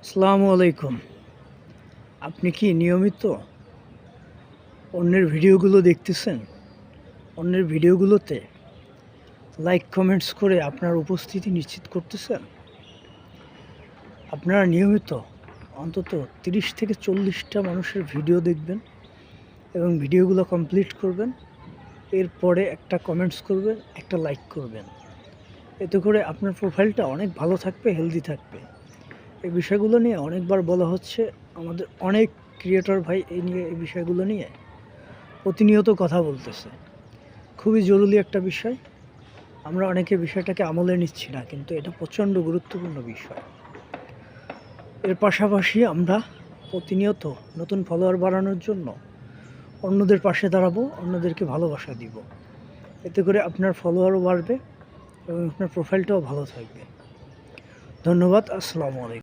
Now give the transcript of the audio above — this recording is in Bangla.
আসসালামু আলাইকুম। আপনি কি নিয়মিত অন্যের ভিডিওগুলো দেখতেছেন? অন্যের ভিডিওগুলোতে লাইক, কমেন্টস করে আপনার উপস্থিতি নিশ্চিত করতেছেন? আপনারা নিয়মিত অন্তত ৩০ থেকে ৪০টা মানুষের ভিডিও দেখবেন এবং ভিডিওগুলো কমপ্লিট করবেন। এরপরে একটা কমেন্টস করবেন, একটা লাইক করবেন। এতে করে আপনার প্রোফাইলটা অনেক ভালো থাকবে, হেলদি থাকবে। এই বিষয়গুলো নিয়ে অনেকবার বলা হচ্ছে। আমাদের অনেক ক্রিয়েটর ভাই এই বিষয়গুলো নিয়ে প্রতিনিয়ত কথা বলতেছে। খুবই জরুরি একটা বিষয়। আমরা অনেকে বিষয়টাকে আমলে নিচ্ছি না, কিন্তু এটা প্রচণ্ড গুরুত্বপূর্ণ বিষয়। এর পাশাপাশি আমরা প্রতিনিয়ত নতুন ফলোয়ার বাড়ানোর জন্য অন্যদের পাশে দাঁড়াবো, অন্যদেরকে ভালোবাসা দিব। এতে করে আপনার ফলোয়ারও বাড়বে এবং আপনার প্রোফাইলটাও ভালো থাকবে। ধন্যবাদ। আসসালামু আলাইকুম।